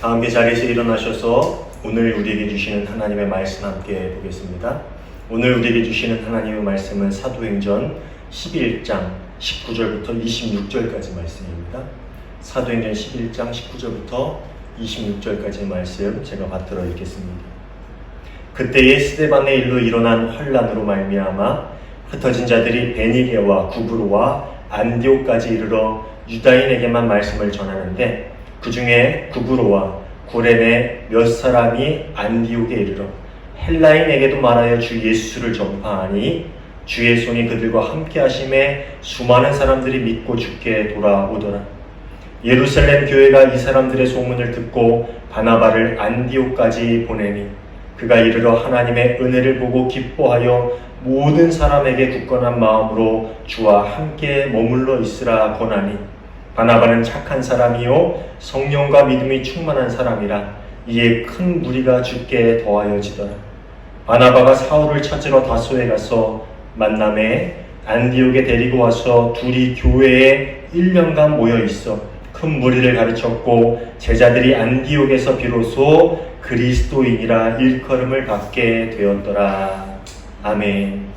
다 함께 자리에서 일어나셔서 오늘 우리에게 주시는 하나님의 말씀 함께 보겠습니다. 오늘 우리에게 주시는 하나님의 말씀은 사도행전 11장 19절부터 26절까지 말씀입니다. 사도행전 11장 19절부터 26절까지 말씀 제가 받들어 읽겠습니다. 그때에 스데반의 일로 일어난 환란으로 말미암아 흩어진 자들이 베니게와 구브로와 안디옥까지 이르러 유다인에게만 말씀을 전하는데 그 중에 구브로와 고레네 몇 사람이 안디옥에 이르러 헬라인에게도 말하여 주 예수를 전파하니 주의 손이 그들과 함께 하심에 수많은 사람들이 믿고 주께 돌아오더라. 예루살렘 교회가 이 사람들의 소문을 듣고 바나바를 안디옥까지 보내니 그가 이르러 하나님의 은혜를 보고 기뻐하여 모든 사람에게 굳건한 마음으로 주와 함께 머물러 있으라 권하니 바나바는 착한 사람이요 성령과 믿음이 충만한 사람이라 이에 큰 무리가 주께 더하여지더라. 바나바가 사울을 찾으러 다소에 가서 만남에 안디옥에 데리고 와서 둘이 교회에 1년간 모여 있어 큰 무리를 가르쳤고 제자들이 안디옥에서 비로소 그리스도인이라 일컬음을 받게 되었더라. 아멘.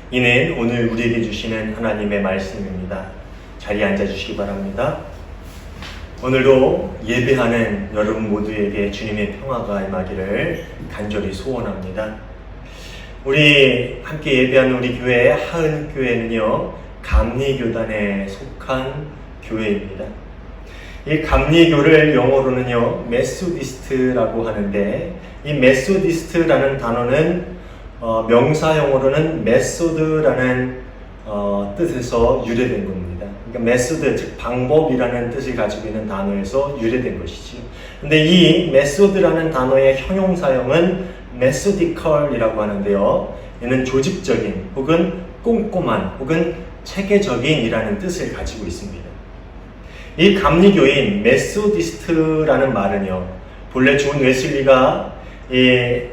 이는 오늘 우리에게 주시는 하나님의 말씀입니다. 자리에 앉아주시기 바랍니다. 오늘도 예배하는 여러분 모두에게 주님의 평화가 임하기를 간절히 소원합니다. 우리 함께 예배하는 우리 교회 하은교회는요 감리교단에 속한 교회입니다. 이 감리교를 영어로는요 메소디스트라고 하는데 이 메소디스트라는 단어는 명사형으로는 메소드라는 뜻에서 유래된 겁니다. 그러니까 메소드, 즉 방법이라는 뜻을 가지고 있는 단어에서 유래된 것이죠. 근데 이 메소드라는 단어의 형용사형은 메소디컬이라고 하는데요. 얘는 조직적인 혹은 꼼꼼한 혹은 체계적인이라는 뜻을 가지고 있습니다. 이 감리교인 메소디스트라는 말은요. 본래 존 웨슬리가 이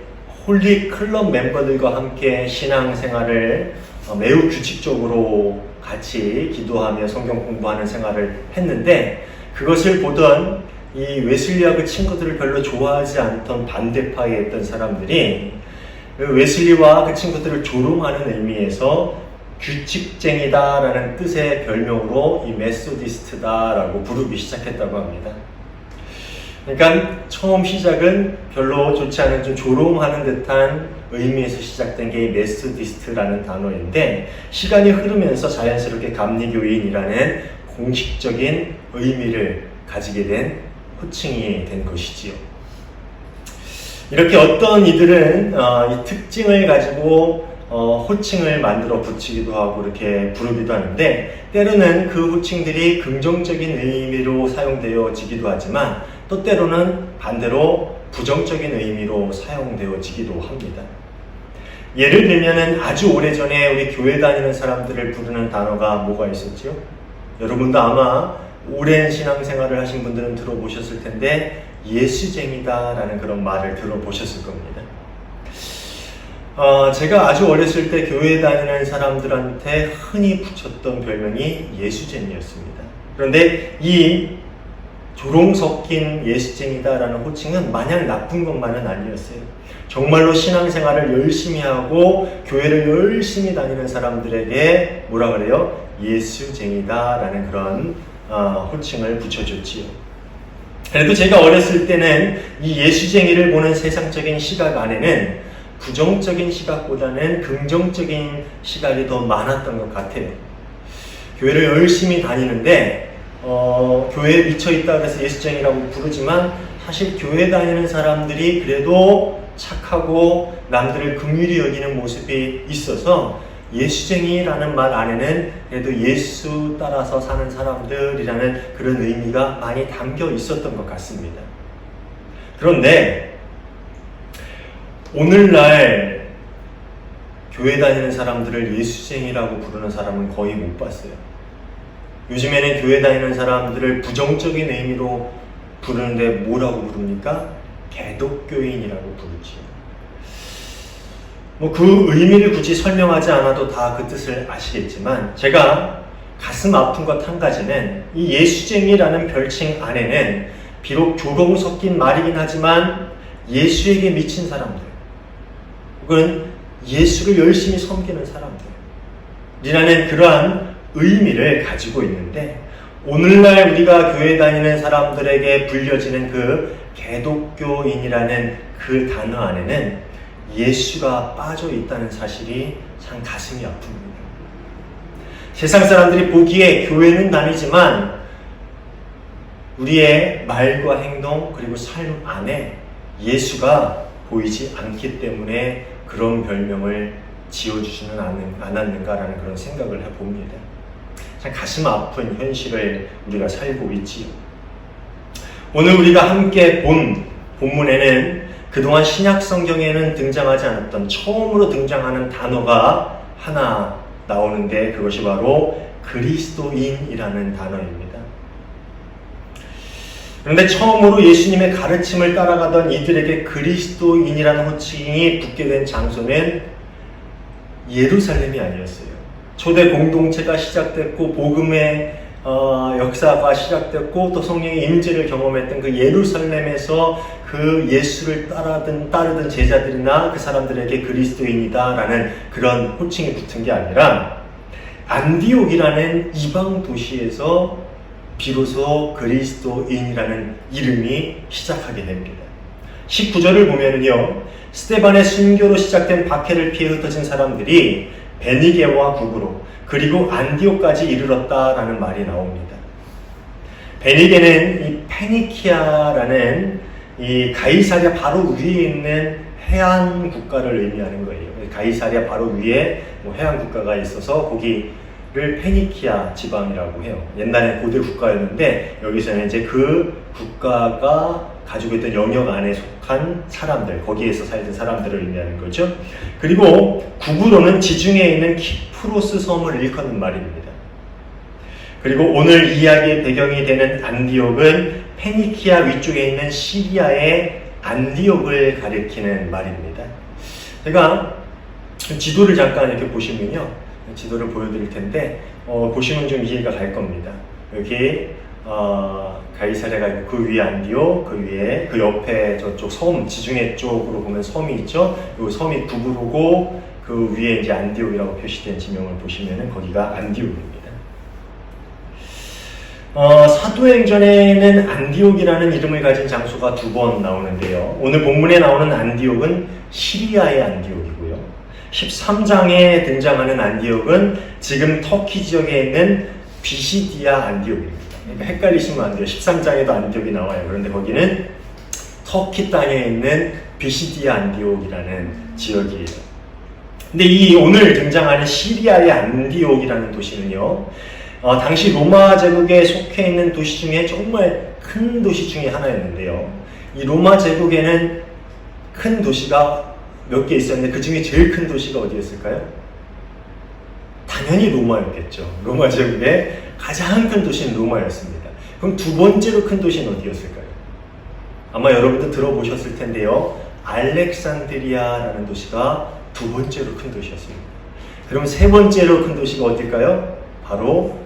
홀리 클럽 멤버들과 함께 신앙생활을 매우 규칙적으로 같이 기도하며 성경 공부하는 생활을 했는데 그것을 보던 이 웨슬리와 그 친구들을 별로 좋아하지 않던 반대파에 있던 사람들이 웨슬리와 그 친구들을 조롱하는 의미에서 규칙쟁이다라는 뜻의 별명으로 이 메소디스트다라고 부르기 시작했다고 합니다. 그러니까 처음 시작은 별로 좋지 않은 좀 조롱하는 듯한 의미에서 시작된 게 이 메소디스트라는 단어인데 시간이 흐르면서 자연스럽게 감리교인이라는 공식적인 의미를 가지게 된 호칭이 된 것이지요. 이렇게 어떤 이들은 이 특징을 가지고 호칭을 만들어 붙이기도 하고 이렇게 부르기도 하는데 때로는 그 호칭들이 긍정적인 의미로 사용되어지기도 하지만 또 때로는 반대로 부정적인 의미로 사용되어지기도 합니다. 예를 들면은 아주 오래전에 우리 교회 다니는 사람들을 부르는 단어가 뭐가 있었죠? 여러분도 아마 오랜 신앙생활을 하신 분들은 들어보셨을 텐데 예수쟁이다라는 그런 말을 들어보셨을 겁니다. 제가 아주 어렸을 때 교회 다니는 사람들한테 흔히 붙였던 별명이 예수쟁이였습니다. 그런데 이 조롱 섞인 예수쟁이다라는 호칭은 마냥 나쁜 것만은 아니었어요. 정말로 신앙생활을 열심히 하고 교회를 열심히 다니는 사람들에게 뭐라 그래요? 예수쟁이다라는 그런 호칭을 붙여줬지요. 그래도 제가 어렸을 때는 이 예수쟁이를 보는 세상적인 시각 안에는 부정적인 시각보다는 긍정적인 시각이 더 많았던 것 같아요. 교회를 열심히 다니는데 교회에 미쳐있다 그래서 예수쟁이라고 부르지만 사실 교회 다니는 사람들이 그래도 착하고 남들을 긍휼히 여기는 모습이 있어서 예수쟁이라는 말 안에는 그래도 예수 따라서 사는 사람들이라는 그런 의미가 많이 담겨 있었던 것 같습니다. 그런데 오늘날 교회 다니는 사람들을 예수쟁이라고 부르는 사람은 거의 못 봤어요. 요즘에는 교회 다니는 사람들을 부정적인 의미로 부르는데 뭐라고 부릅니까? 개독교인이라고 부르지요. 그 의미를 굳이 설명하지 않아도 다 그 뜻을 아시겠지만 제가 가슴 아픈 것 한 가지는 이 예수쟁이라는 별칭 안에는 비록 조롱 섞인 말이긴 하지만 예수에게 미친 사람들, 혹은 예수를 열심히 섬기는 사람들이라는 그러한 의미를 가지고 있는데, 오늘날 우리가 교회 다니는 사람들에게 불려지는 그 개독교인이라는 그 단어 안에는 예수가 빠져 있다는 사실이 참 가슴이 아픕니다. 세상 사람들이 보기에 교회는 다니지만 우리의 말과 행동 그리고 삶 안에 예수가 보이지 않기 때문에 그런 별명을 지어주지는 않았는가라는 그런 생각을 해봅니다. 참 가슴 아픈 현실을 우리가 살고 있지요. 오늘 우리가 함께 본 본문에는 그동안 신약 성경에는 등장하지 않았던 처음으로 등장하는 단어가 하나 나오는데, 그것이 바로 그리스도인이라는 단어입니다. 그런데 처음으로 예수님의 가르침을 따라가던 이들에게 그리스도인이라는 호칭이 붙게 된 장소는 예루살렘이 아니었어요. 초대 공동체가 시작됐고 복음의 역사가 시작됐고 또 성령의 임재를 경험했던 그 예루살렘에서 그 예수를 따르던 제자들이나 그 사람들에게 그리스도인이다라는 그런 호칭이 붙은 게 아니라 안디옥이라는 이방 도시에서 비로소 그리스도인이라는 이름이 시작하게 됩니다. 19절을 보면은요, 스데반의 순교로 시작된 박해를 피해 흩어진 사람들이 베니게와 구브로 그리고 안디옥까지 이르렀다라는 말이 나옵니다. 베니게는 이 페니키아라는 이 가이사랴 바로 위에 있는 해안 국가를 의미하는 거예요. 가이사랴 바로 위에 해안 국가가 있어서 거기를 페니키아 지방이라고 해요. 옛날에 고대 국가였는데 여기서는 이제 그 국가가 가지고 있던 영역 안에 속한 사람들, 거기에서 살던 사람들을 의미하는 거죠. 그리고 구브로는 지중해에 있는 키프로스 섬을 일컫는 말입니다. 그리고 오늘 이야기의 배경이 되는 안디옥은 페니키아 위쪽에 있는 시리아의 안디옥을 가리키는 말입니다. 제가 지도를 잠깐 이렇게 보시면요, 지도를 보여드릴 텐데 보시면 좀 이해가 갈 겁니다. 여기 가이사랴가 있고 그 위에 안디옥, 그 위에 그 옆에 저쪽 섬, 지중해 쪽으로 보면 섬이 있죠. 이 섬이 구브로고 그 위에 이제 안디옥이라고 표시된 지명을 보시면은 거기가 안디옥입니다. 사도행전에는 안디옥이라는 이름을 가진 장소가 2번 나오는데요. 오늘 본문에 나오는 안디옥은 시리아의 안디옥이고요. 13장에 등장하는 안디옥은 지금 터키 지역에 있는 비시디아 안디옥입니다. 그러니까 헷갈리시면 안 돼요. 13장에도 안디옥이 나와요. 그런데 거기는 터키 땅에 있는 비시디아 안디옥이라는 지역이에요. 근데 이 오늘 등장하는 시리아의 안디옥이라는 도시는요, 당시 로마 제국에 속해 있는 도시 중에 정말 큰 도시 중에 하나였는데요. 이 로마 제국에는 큰 도시가 몇 개 있었는데 그 중에 제일 큰 도시가 어디였을까요? 당연히 로마였겠죠. 로마 제국의 가장 큰 도시는 로마였습니다. 그럼 두 번째로 큰 도시는 어디였을까요? 아마 여러분도 들어보셨을 텐데요. 알렉산드리아라는 도시가 두 번째로 큰 도시였습니다. 그럼 세 번째로 큰 도시가 어딜까요? 바로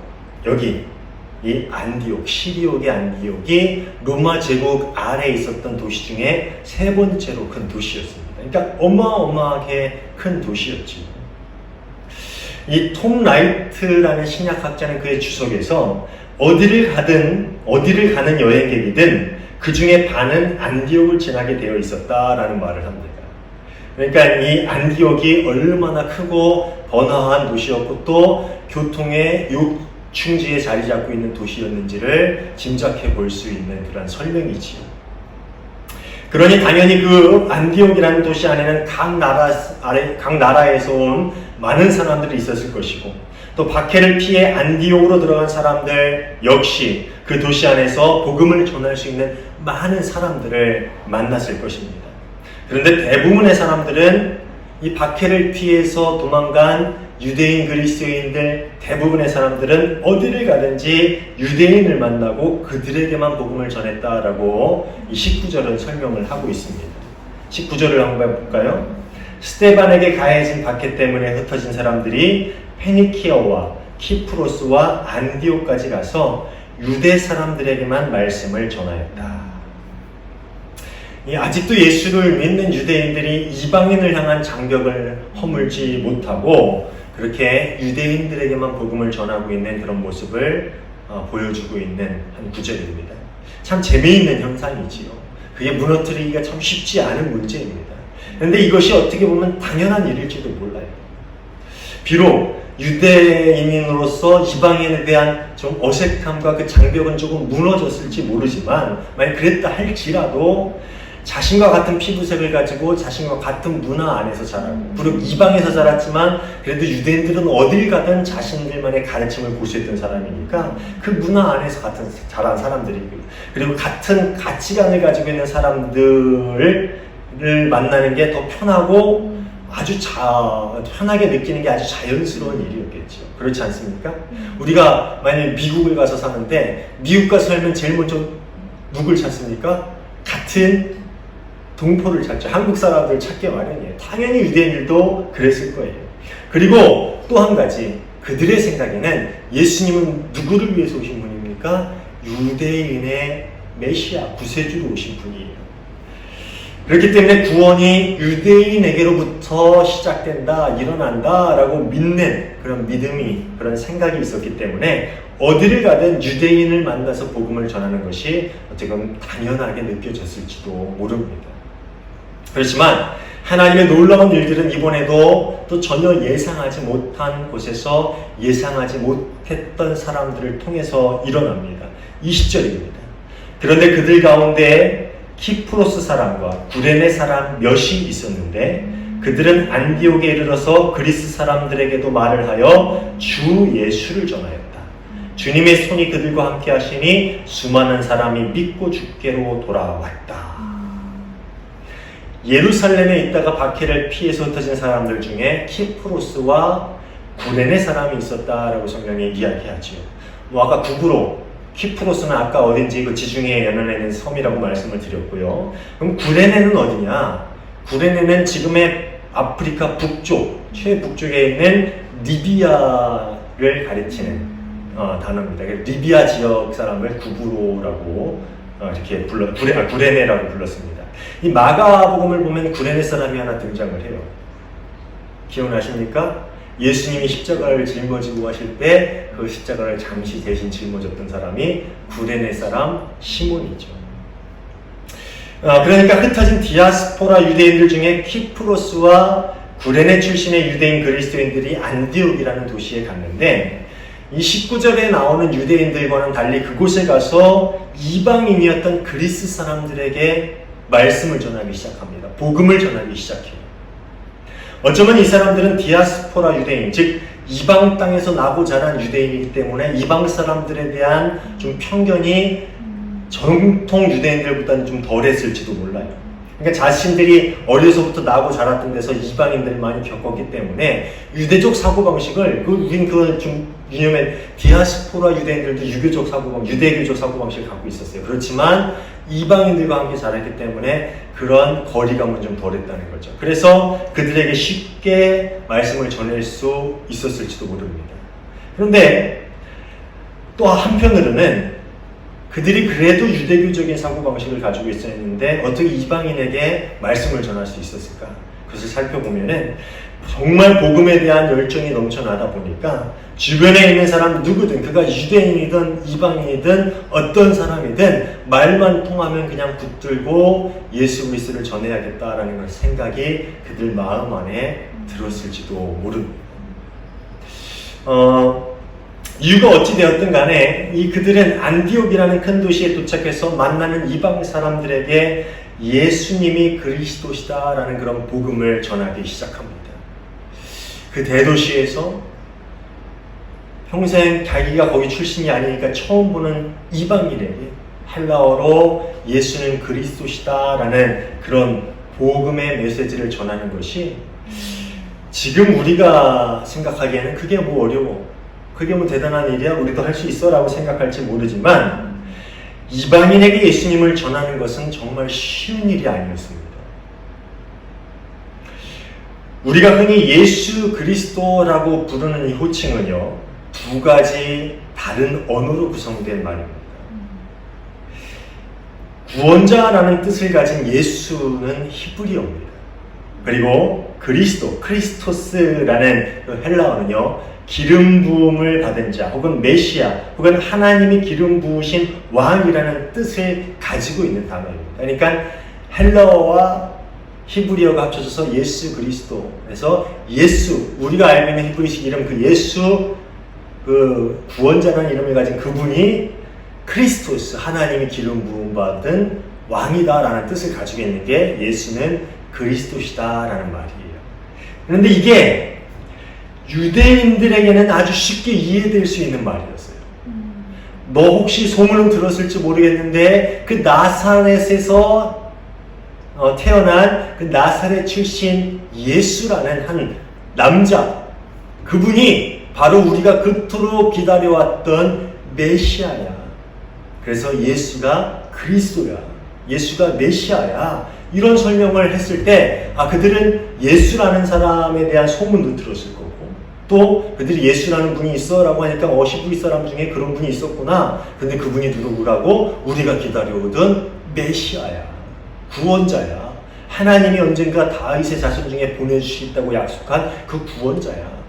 여기 이 안디옥, 시리옥의 안디옥이 로마 제국 아래에 있었던 도시 중에 세 번째로 큰 도시였습니다. 그러니까 어마어마하게 큰 도시였죠. 이 톰 라이트라는 신약학자는 그의 주석에서 어디를 가는 여행객이든 그 중에 반은 안디옥을 지나게 되어 있었다라는 말을 합니다. 그러니까 이 안디옥이 얼마나 크고 번화한 도시였고 또 교통의 요충지에 자리 잡고 있는 도시였는지를 짐작해 볼 수 있는 그런 설명이지요. 그러니 당연히 그 안디옥이라는 도시 안에는 각 나라에서 온 많은 사람들이 있었을 것이고 또 박해를 피해 안디옥으로 들어간 사람들 역시 그 도시 안에서 복음을 전할 수 있는 많은 사람들을 만났을 것입니다. 그런데 대부분의 사람들은 이 박해를 피해서 도망간 유대인 그리스도인들, 대부분의 사람들은 어디를 가든지 유대인을 만나고 그들에게만 복음을 전했다라고 이 19절은 설명을 하고 있습니다. 19절을 한번 볼까요? 스데반에게 가해진 박해 때문에 흩어진 사람들이 페니키아와 키프로스와 안디옥까지 가서 유대 사람들에게만 말씀을 전하였다. 아직도 예수를 믿는 유대인들이 이방인을 향한 장벽을 허물지 못하고 그렇게 유대인들에게만 복음을 전하고 있는 그런 모습을 보여주고 있는 한 구절입니다. 참 재미있는 현상이지요. 그게 무너뜨리기가 참 쉽지 않은 문제입니다. 그런데 이것이 어떻게 보면 당연한 일일지도 몰라요. 비록 유대인으로서 이방인에 대한 좀 어색함과 그 장벽은 조금 무너졌을지 모르지만 만약 그랬다 할지라도 자신과 같은 피부색을 가지고 자신과 같은 문화 안에서 자라고 비록 이방에서 자랐지만 그래도 유대인들은 어딜 가든 자신들만의 가르침을 고수했던 사람이니까 그 문화 안에서 자란 사람들이고 그리고 같은 가치관을 가지고 있는 사람들을 만나는 게 더 편하고 아주 편하게 느끼는 게 아주 자연스러운 일이었겠죠. 그렇지 않습니까? 우리가 만약에 미국을 가서 사는데 미국 가서 살면 제일 먼저 누굴 찾습니까? 같은 동포를 찾죠. 한국 사람들 찾기 마련이에요. 당연히 유대인들도 그랬을 거예요. 그리고 또 한 가지 그들의 생각에는 예수님은 누구를 위해서 오신 분입니까? 유대인의 메시아, 구세주로 오신 분이에요. 그렇기 때문에 구원이 유대인에게로부터 시작된다, 일어난다 라고 믿는 그런 믿음이, 그런 생각이 있었기 때문에 어디를 가든 유대인을 만나서 복음을 전하는 것이 어떻게 보면 당연하게 느껴졌을지도 모릅니다. 그렇지만 하나님의 놀라운 일들은 이번에도 또 전혀 예상하지 못한 곳에서 예상하지 못했던 사람들을 통해서 일어납니다. 20절입니다. 그런데 그들 가운데 키프로스 사람과 구레네 사람 몇이 있었는데 그들은 안디옥에 이르러서 그리스 사람들에게도 말을 하여 주 예수를 전하였다. 주님의 손이 그들과 함께 하시니 수많은 사람이 믿고 주께로 돌아왔다. 예루살렘에 있다가 박해를 피해서 흩어진 사람들 중에 키프로스와 구레네 사람이 있었다라고 성경에 이야기하죠. 아까 구브로, 키프로스는 아까 어딘지 그 지중해 연안에 있는 섬이라고 말씀을 드렸고요. 그럼 구레네는 어디냐? 구레네는 아프리카 북쪽, 최북쪽에 있는 리비아를 가리키는 단어입니다. 리비아 지역 사람을 구브로라고 이렇게 구레네라고 불렀습니다. 이 마가복음을 보면 구레네 사람이 하나 등장을 해요. 기억나십니까? 예수님이 십자가를 짊어지고 하실 때 그 십자가를 잠시 대신 짊어졌던 사람이 구레네 사람 시몬이죠. 그러니까 흩어진 디아스포라 유대인들 중에 키프로스와 구레네 출신의 유대인 그리스도인들이 안디옥이라는 도시에 갔는데 이 19절에 나오는 유대인들과는 달리 그곳에 가서 이방인이었던 그리스 사람들에게 말씀을 전하기 시작합니다. 복음을 전하기 시작해요. 어쩌면 이 사람들은 디아스포라 유대인, 즉 이방 땅에서 나고 자란 유대인이기 때문에 이방 사람들에 대한 좀 편견이 정통 유대인들보다는 좀 덜했을지도 몰라요. 그러니까 자신들이 어려서부터 나고 자랐던 데서 이방인들을 많이 겪었기 때문에 유대적 사고방식을 우린 좀 유념해 디아스포라 유대인들도 유교적 사고방식을 갖고 있었어요. 그렇지만 이방인들과 함께 자랐기 때문에 그런 거리감은 좀 덜했다는 거죠. 그래서 그들에게 쉽게 말씀을 전할 수 있었을지도 모릅니다. 그런데 또 한편으로는 그들이 그래도 유대교적인 사고방식을 가지고 있었는데 어떻게 이방인에게 말씀을 전할 수 있었을까? 그것을 살펴보면은 정말 복음에 대한 열정이 넘쳐나다 보니까 주변에 있는 사람 누구든 그가 유대인이든 이방인이든 어떤 사람이든 말만 통하면 그냥 붙들고 예수 그리스도를 전해야겠다라는 생각이 그들 마음 안에 들었을지도 모릅니다. 이유가 어찌 되었든 간에 그들은 안디옥이라는 큰 도시에 도착해서 만나는 이방 사람들에게 예수님이 그리스도시다라는 그런 복음을 전하기 시작합니다. 그 대도시에서 평생 자기가 거기 출신이 아니니까 처음 보는 이방인에게 헬라어로 예수는 그리스도시다라는 그런 복음의 메시지를 전하는 것이 지금 우리가 생각하기에는 그게 뭐 어려워, 그게 뭐 대단한 일이야, 우리도 할 수 있어 라고 생각할지 모르지만 이방인에게 예수님을 전하는 것은 정말 쉬운 일이 아니었습니다. 우리가 흔히 예수 그리스도라고 부르는 이 호칭은요, 두 가지 다른 언어로 구성된 말입니다. 구원자라는 뜻을 가진 예수는 히브리어입니다. 그리고 그리스도, 크리스토스라는 그 헬라어는요, 기름 부음을 받은 자, 혹은 메시아, 혹은 하나님이 기름 부으신 왕이라는 뜻을 가지고 있는 단어입니다. 그러니까 헬라어와 히브리어가 합쳐져서 예수 그리스도. 그래서 예수, 우리가 알고 있는 히브리식 이름 그 예수, 그 구원자라는 이름을 가진 그분이 크리스토스, 하나님이 기름 부음 받은 왕이다라는 뜻을 가지고 있는 게 예수는 그리스도시다라는 말이에요. 그런데 이게 유대인들에게는 아주 쉽게 이해될 수 있는 말이었어요. 너 혹시 소문은 들었을지 모르겠는데 그 나사렛에서 태어난 그 나사렛 출신 예수라는 한 남자, 그분이 바로 우리가 그토록 기다려왔던 메시아야. 그래서 예수가 그리스도야. 예수가 메시아야. 이런 설명을 했을 때 그들은 예수라는 사람에 대한 소문도 들었을 거고, 또 그들이 예수라는 분이 있어 라고 하니까 히브리 사람 중에 그런 분이 있었구나. 근데 그분이 누구라고? 우리가 기다려오던 메시아야. 구원자야. 하나님이 언젠가 다윗의 자손 중에 보내주시겠다고 약속한 그 구원자야.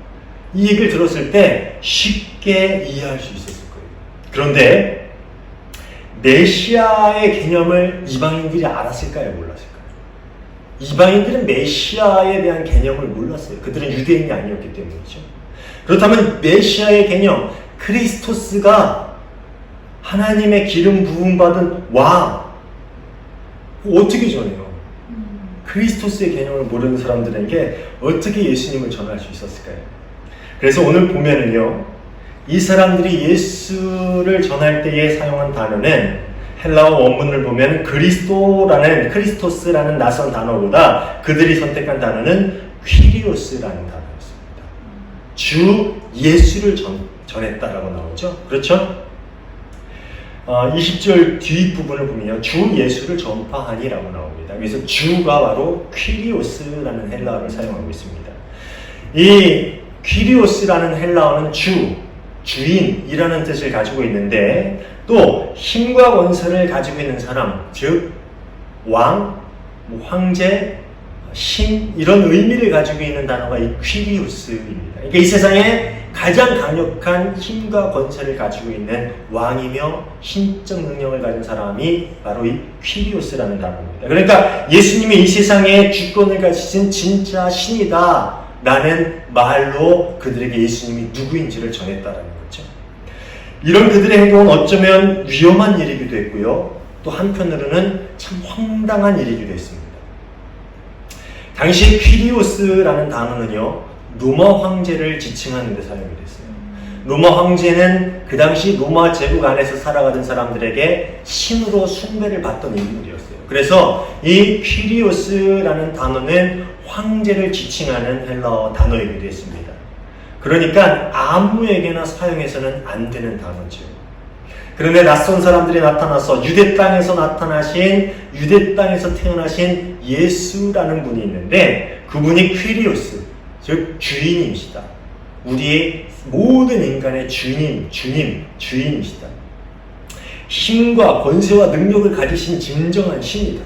이 얘기를 들었을 때 쉽게 이해할 수 있었을 거예요. 그런데 메시아의 개념을 이방인들이 알았을까요? 몰랐을까요? 이방인들은 메시아에 대한 개념을 몰랐어요. 그들은 유대인이 아니었기 때문이죠. 그렇다면 메시아의 개념, 크리스토스가 하나님의 기름 부음받은 왕, 어떻게 전해요? 크리스토스의 개념을 모르는 사람들에게 어떻게 예수님을 전할 수 있었을까요? 그래서 오늘 보면은요, 이 사람들이 예수를 전할 때에 사용한 단어는 헬라어 원문을 보면 크리스토스라는 낯선 단어보다 그들이 선택한 단어는 퀴리오스라는 단어였습니다. 주 예수를 전했다라고 나오죠. 그렇죠? 20절 뒷부분을 보면요, 주 예수를 전파하니라고 나옵니다. 그래서 주가 바로 퀴리오스라는 헬라어를 사용하고 있습니다. 이 퀴리오스라는 헬라어는 주인이라는 뜻을 가지고 있는데, 또 힘과 권세를 가지고 있는 사람, 즉 왕, 황제, 신, 이런 의미를 가지고 있는 단어가 이 퀴리오스입니다. 그러니까 이 세상에 가장 강력한 힘과 권세를 가지고 있는 왕이며 신적 능력을 가진 사람이 바로 이 퀴리오스라는 단어입니다. 그러니까 예수님이 이 세상에 주권을 가지신 진짜 신이다 라는 말로 그들에게 예수님이 누구인지를 전했다라는 거죠. 이런 그들의 행동은 어쩌면 위험한 일이기도 했고요, 또 한편으로는 참 황당한 일이기도 했습니다. 당시 퀴리오스라는 단어는요, 로마 황제를 지칭하는 데 사용이 됐어요. 로마 황제는 그 당시 로마 제국 안에서 살아가던 사람들에게 신으로 숭배를 받던 인물이었어요. 그래서 이 퀴리오스라는 단어는 황제를 지칭하는 헬라어 단어이기도 했습니다. 그러니까 아무에게나 사용해서는 안 되는 단어죠. 그런데 낯선 사람들이 나타나서 유대 땅에서 태어나신 예수라는 분이 있는데, 그분이 퀴리오스, 즉 주인이시다. 우리의 모든 인간의 주인이시다. 힘과 권세와 능력을 가지신 진정한 신이다.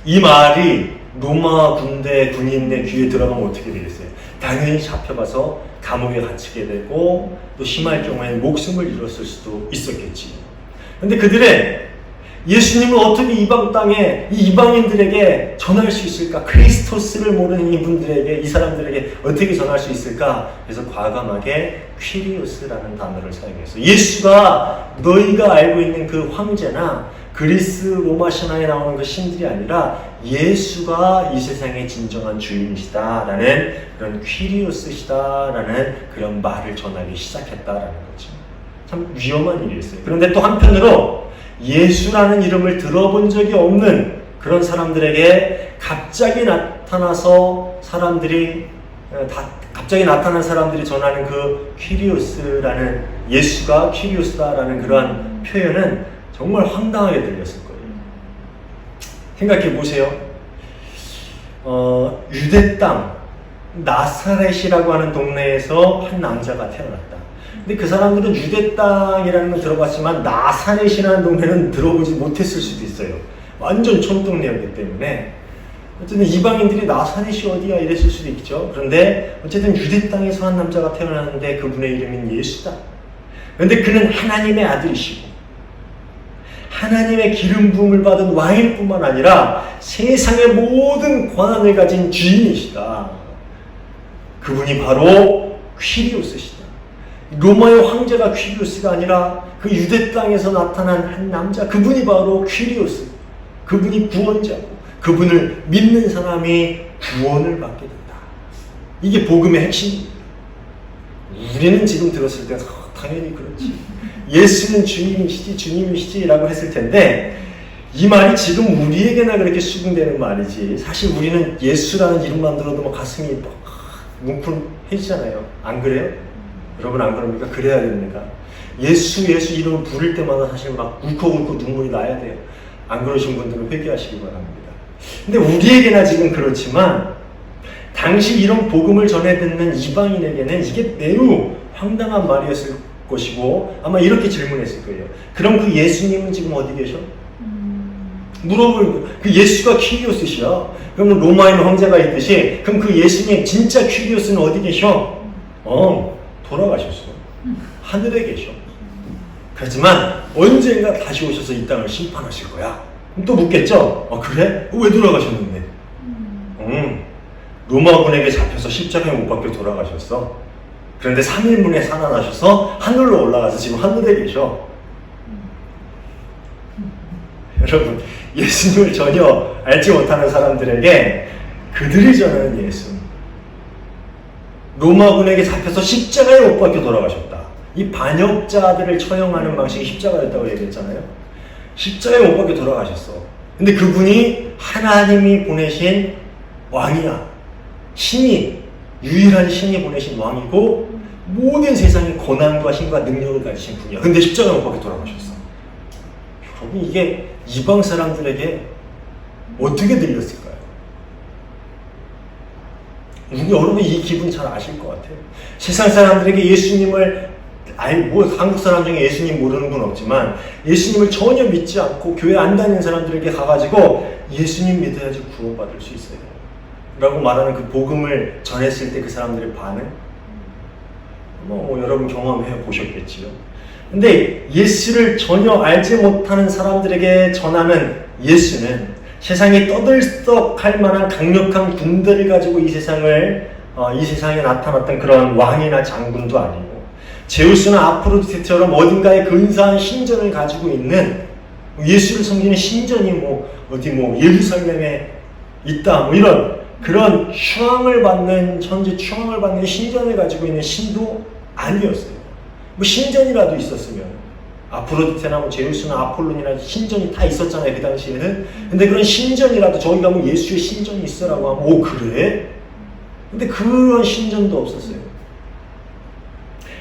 이 말이 로마 군대 군인의 귀에 들어가면 어떻게 되겠어요? 당연히 잡혀가서 감옥에 갇히게 되고, 또 심할 경우에는 목숨을 잃었을 수도 있었겠지요. 그런데 그들은 예수님을 어떻게 이방 땅에 이 이방인들에게 전할 수 있을까? 크리스토스를 모르는 이분들에게, 이 사람들에게 어떻게 전할 수 있을까? 그래서 과감하게 퀴리오스라는 단어를 사용했어요. 예수가 너희가 알고 있는 그 황제나 그리스 로마 신화에 나오는 그 신들이 아니라 예수가 이 세상의 진정한 주인이시다라는 그런 퀴리오스시다라는 그런 말을 전하기 시작했다라는 거죠. 참 위험한 일이었어요. 그런데 또 한편으로 예수라는 이름을 들어본 적이 없는 그런 사람들에게 갑자기 나타난 사람들이 전하는 그 퀴리오스라는, 예수가 퀴리오스다라는 그러한 표현은 정말 황당하게 들렸을 거예요. 생각해 보세요. 유대 땅 나사렛이라고 하는 동네에서 한 남자가 태어났다. 근데 그 사람들은 유대 땅이라는 건 들어봤지만 나사렛이라는 동네는 들어보지 못했을 수도 있어요. 완전 촌동네였기 때문에. 어쨌든 이방인들이 나사렛이 어디야 이랬을 수도 있죠. 그런데 어쨌든 유대 땅에서 한 남자가 태어났는데 그분의 이름은 예수다. 그런데 그는 하나님의 아들이시고 하나님의 기름 부음을 받은 왕일 뿐만 아니라 세상의 모든 권한을 가진 주인이시다. 그분이 바로 퀴리오스시다. 로마의 황제가 퀴리오스가 아니라 그 유대 땅에서 나타난 한 남자, 그분이 바로 퀴리오스. 그분이 구원자고 그분을 믿는 사람이 구원을 받게 된다. 이게 복음의 핵심입니다. 우리는 지금 들었을 때 당연히 그렇지. 예수는 주님이시지 주님이시지 라고 했을 텐데 이 말이 지금 우리에게나 그렇게 수긍되는 말이지. 사실 우리는 예수라는 이름만 들어도 막 가슴이 막 뭉클해지잖아요. 안 그래요? 여러분 안 그럽니까? 그래야 됩니다. 예수 이름을 부를 때마다 사실 막 울컥울컥 눈물이 나야 돼요. 안 그러신 분들은 회개하시기 바랍니다. 근데 우리에게나 지금 그렇지만 당시 이런 복음을 전해 듣는 이방인에게는 이게 매우 황당한 말이었을 것이고 아마 이렇게 질문했을 거예요. 그럼 그 예수님은 지금 어디 계셔? 물어볼 그 예수가 퀴리오스시야. 그러면 로마인 황제가 있듯이 그럼 그 예수님 진짜 퀴리오스는 어디 계셔? 돌아가셨어. 하늘에 계셔. 그렇지만 언젠가 다시 오셔서 이 땅을 심판하실 거야. 그럼 또 묻겠죠? 그래? 왜 돌아가셨는데? 로마군에게 잡혀서 십자가에 못 박혀 돌아가셨어. 그런데 3일 만에 살아나셔서 하늘로 올라가서 지금 하늘에 계셔. 여러분, 예수님을 전혀 알지 못하는 사람들에게 그들이 전하는 예수. 로마군에게 잡혀서 십자가에 못 박혀 돌아가셨다. 이 반역자들을 처형하는 방식이 십자가였다고 얘기했잖아요. 십자가에 못 박혀 돌아가셨어. 근데 그분이 하나님이 보내신 왕이야. 신이, 유일한 신이 보내신 왕이고 모든 세상의 권한과 힘과 능력을 가지신 분이야. 근데 십자가에 못 박혀 돌아가셨어. 여러분 이게 이방 사람들에게 어떻게 들렸을까요? 여러분 이 기분 잘 아실 것 같아요. 세상 사람들에게 예수님을 한국 사람 중에 예수님 모르는 분 없지만 예수님을 전혀 믿지 않고 교회 안 다니는 사람들에게 가가지고 예수님 믿어야지 구원받을 수 있어요 라고 말하는 그 복음을 전했을 때 그 사람들의 반응 여러분 경험해 보셨겠지요. 근데 예수를 전혀 알지 못하는 사람들에게 전하는 예수는 세상이 떠들썩할 만한 강력한 군대를 가지고 이 세상에 나타났던 그런 왕이나 장군도 아니고 제우스나 아프로디테처럼 어딘가에 근사한 신전을 가지고 있는 예수를 섬기는 신전이 예루살렘에 있다 이런 그런 추앙을 받는 현재 추앙을 받는 신전을 가지고 있는 신도 아니었어요. 신전이라도 있었으면 아프로디테나 제우스나 아폴론이나 신전이 다 있었잖아요 그 당시에는. 근데 그런 신전이라도 저기 가면 예수의 신전이 있어라고 하면 그래? 근데 그런 신전도 없었어요.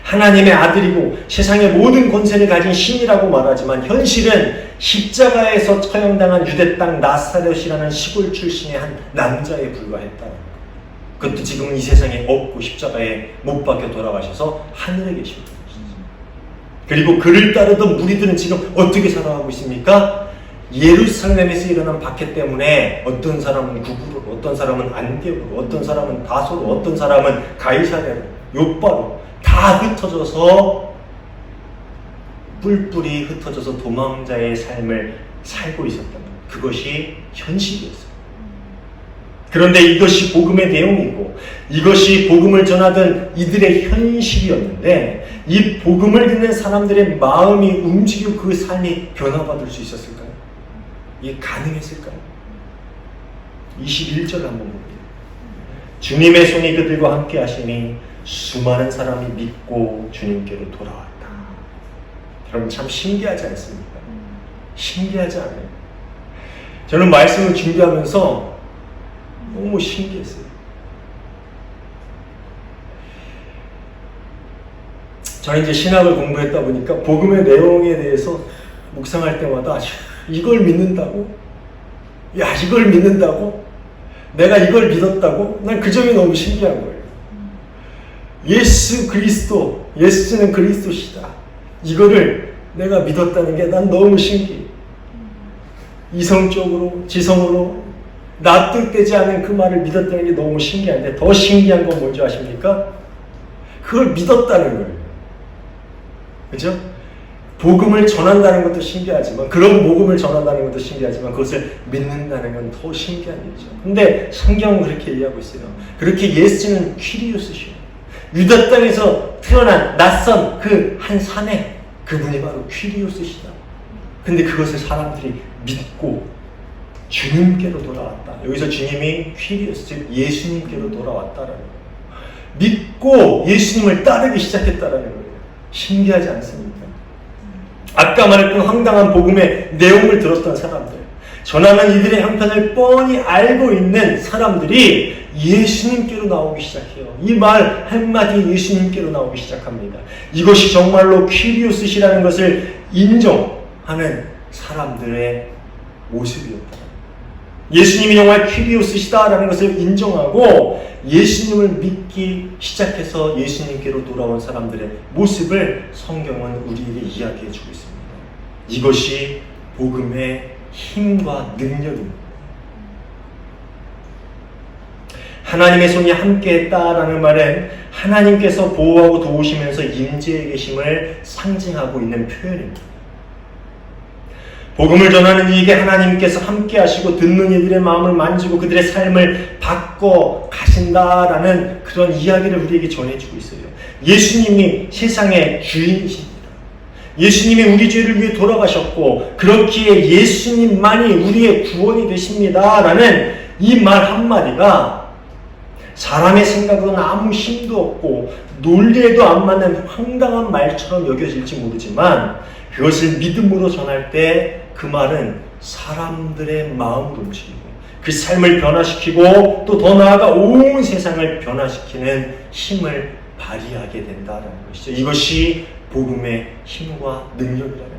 하나님의 아들이고 세상의 모든 권세를 가진 신이라고 말하지만 현실은 십자가에서 처형당한 유대 땅 나사렛이라는 시골 출신의 한 남자에 불과했다는 것. 그것도 지금은 이 세상에 없고 십자가에 못 박혀 돌아가셔서 하늘에 계신 분이시죠. 그리고 그를 따르던 무리들은 지금 어떻게 살아가고 있습니까? 예루살렘에서 일어난 박해 때문에 어떤 사람은 구부로로, 어떤 사람은 안디옥으로, 어떤 사람은 다소로, 어떤 사람은 가이사랴로, 요바로 다 흩어져서 뿔뿔이 흩어져서 도망자의 삶을 살고 있었던 것. 그것이 현실이었어요. 그런데 이것이 복음의 내용이고 이것이 복음을 전하던 이들의 현실이었는데 이 복음을 듣는 사람들의 마음이 움직이고 그 삶이 변화받을 수 있었을까요? 이게 가능했을까요? 21절 한번 볼게요. 주님의 손이 그들과 함께 하시니 수많은 사람이 믿고 주님께로 돌아왔다. 여러분 참 신기하지 않습니까? 신기하지 않아요? 저는 말씀을 준비하면서 너무 신기했어요. 저는 이제 신학을 공부했다 보니까 복음의 내용에 대해서 묵상할 때마다 이걸 믿는다고? 야, 이걸 믿는다고? 내가 이걸 믿었다고? 난 그 점이 너무 신기한 거예요. 예수 그리스도, 예수는 그리스도시다. 이거를 내가 믿었다는 게 난 너무 신기해. 이성적으로, 지성으로 납득되지 않은 그 말을 믿었다는 게 너무 신기한데, 더 신기한 건 뭔지 아십니까? 그걸 믿었다는 거예요. 그죠? 복음을 전한다는 것도 신기하지만, 그런 복음을 전한다는 것도 신기하지만, 그것을 믿는다는 건 더 신기한 일이죠. 근데 성경은 그렇게 이해하고 있어요. 그렇게 예수는 퀴리오스시오. 유다 땅에서 태어난 낯선 그 한 사내, 그분이 바로 퀴리오스시다. 근데 그것을 사람들이 믿고 주님께로 돌아왔다. 여기서 주님이 퀴리오스, 즉 예수님께로 돌아왔다라는 거예요. 믿고 예수님을 따르기 시작했다라는 거예요. 신기하지 않습니까? 아까 말했던 황당한 복음의 내용을 들었던 사람들, 전하는 이들의 형편을 뻔히 알고 있는 사람들이 예수님께로 나오기 시작해요. 이 말 한마디 예수님께로 나오기 시작합니다. 이것이 정말로 퀴리오스시라는 것을 인정하는 사람들의 모습이었다. 예수님이 정말 퀴리오스시다라는 것을 인정하고 예수님을 믿기 시작해서 예수님께로 돌아온 사람들의 모습을 성경은 우리에게 이야기해 주고 있습니다. 이것이 복음의 힘과 능력입니다. 하나님의 손이 함께했다라는 말은 하나님께서 보호하고 도우시면서 임재해 계심을 상징하고 있는 표현입니다. 복음을 전하는 이에게 하나님께서 함께 하시고 듣는 이들의 마음을 만지고 그들의 삶을 바꿔 가신다라는 그런 이야기를 우리에게 전해주고 있어요. 예수님이 세상의 주인이십니다. 예수님이 우리 죄를 위해 돌아가셨고 그렇기에 예수님만이 우리의 구원이 되십니다라는 이 말 한마디가 사람의 생각으로는 아무 힘도 없고 논리에도 안 맞는 황당한 말처럼 여겨질지 모르지만 그것을 믿음으로 전할 때 그 말은 사람들의 마음을 움직이고 그 삶을 변화시키고 또 더 나아가 온 세상을 변화시키는 힘을 발휘하게 된다는 것이죠. 이것이 복음의 힘과 능력이라는 거예요.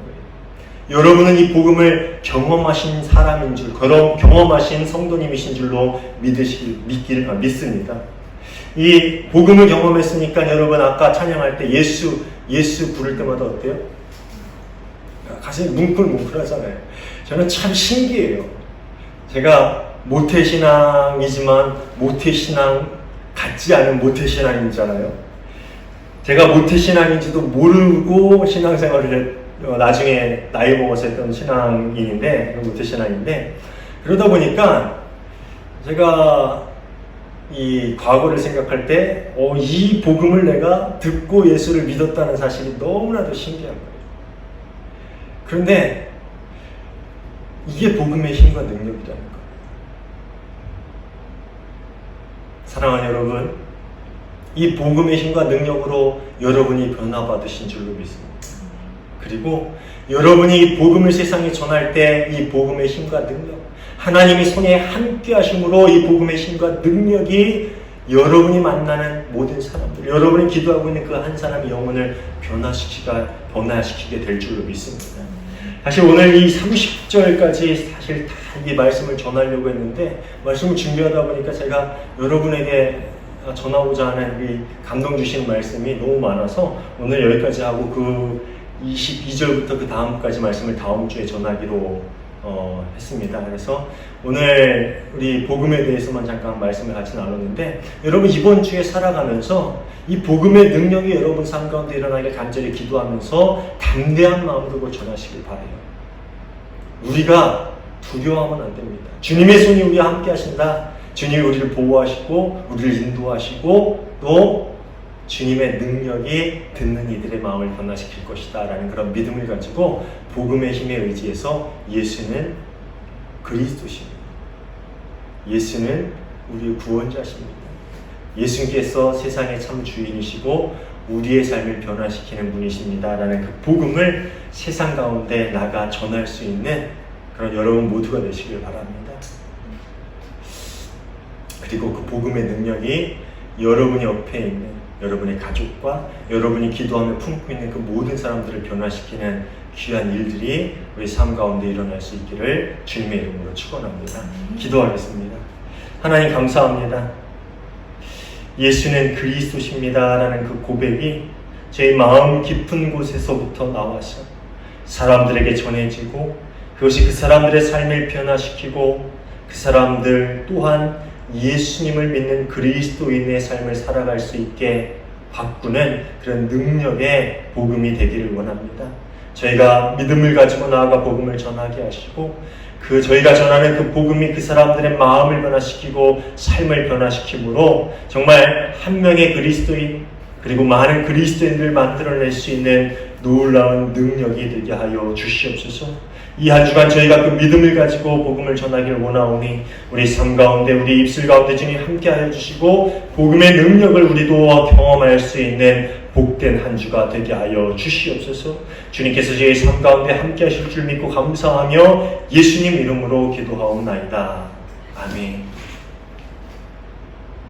여러분은 이 복음을 경험하신 사람인 줄, 경험하신 성도님이신 줄로 믿습니다. 이 복음을 경험했으니까 여러분 아까 찬양할 때 예수 부를 때마다 어때요? 가슴이 뭉클뭉클하잖아요. 저는 참 신기해요. 제가 모태신앙이지만 모태신앙 같지 않은 모태신앙이잖아요. 제가 모태신앙인지도 모르고 신앙생활을 나중에 나이 먹어서 했던 신앙인인데, 모태신앙인데, 그러다 보니까 제가 이 과거를 생각할 때 이 복음을 내가 듣고 예수를 믿었다는 사실이 너무나도 신기한 거예요. 그런데 이게 복음의 힘과 능력이라는 거예요. 사랑하는 여러분, 이 복음의 힘과 능력으로 여러분이 변화받으신 줄로 믿습니다. 그리고 여러분이 이 복음을 세상에 전할 때 이 복음의 힘과 능력, 하나님이 손에 함께 하심으로 이 복음의 힘과 능력이 여러분이 만나는 모든 사람들, 여러분이 기도하고 있는 그 한 사람의 영혼을 변화시키게 될 줄로 믿습니다. 사실 오늘 이 30절까지 사실 다 이 말씀을 전하려고 했는데 말씀을 준비하다 보니까 제가 여러분에게 전하고자 하는 이 감동 주시는 말씀이 너무 많아서 오늘 여기까지 하고 그 22절부터 그 다음까지 말씀을 다음 주에 전하기로 했습니다. 그래서 오늘 우리 복음에 대해서만 잠깐 말씀을 같이 나눴는데 여러분 이번 주에 살아가면서 이 복음의 능력이 여러분 삶 가운데 일어나길 간절히 기도하면서 담대한 마음으로 그걸 전하시길 바라요. 우리가 두려워하면 안 됩니다. 주님의 손이 우리와 함께 하신다. 주님이 우리를 보호하시고 우리를 인도하시고 또 주님의 능력이 듣는 이들의 마음을 변화시킬 것이다 라는 그런 믿음을 가지고 복음의 힘에 의지해서 예수는 그리스도십니다. 예수는 우리의 구원자십니다. 예수님께서 세상의 참 주인이시고 우리의 삶을 변화시키는 분이십니다 라는 그 복음을 세상 가운데 나가 전할 수 있는 그런 여러분 모두가 되시길 바랍니다. 그리고 그 복음의 능력이 여러분 옆에 있는 여러분의 가족과 여러분이 기도하며 품고 있는 그 모든 사람들을 변화시키는 귀한 일들이 우리 삶 가운데 일어날 수 있기를 주님의 이름으로 축원합니다. 기도하겠습니다. 하나님 감사합니다. 예수는 그리스도십니다라는 그 고백이 저희 마음 깊은 곳에서부터 나와서 사람들에게 전해지고 그것이 그 사람들의 삶을 변화시키고 그 사람들 또한 예수님을 믿는 그리스도인의 삶을 살아갈 수 있게 바꾸는 그런 능력의 복음이 되기를 원합니다. 저희가 믿음을 가지고 나아가 복음을 전하게 하시고 그 저희가 전하는 그 복음이 그 사람들의 마음을 변화시키고 삶을 변화시키므로 정말 한 명의 그리스도인 그리고 많은 그리스도인들을 만들어낼 수 있는 놀라운 능력이 되게 하여 주시옵소서. 이 한 주간 저희가 그 믿음을 가지고 복음을 전하기를 원하오니 우리 삶 가운데 우리 입술 가운데 주님 함께하여 주시고 복음의 능력을 우리도 경험할 수 있는 복된 한 주가 되게 하여 주시옵소서. 주님께서 저희 삶 가운데 함께하실 줄 믿고 감사하며 예수님 이름으로 기도하옵나이다. 아멘.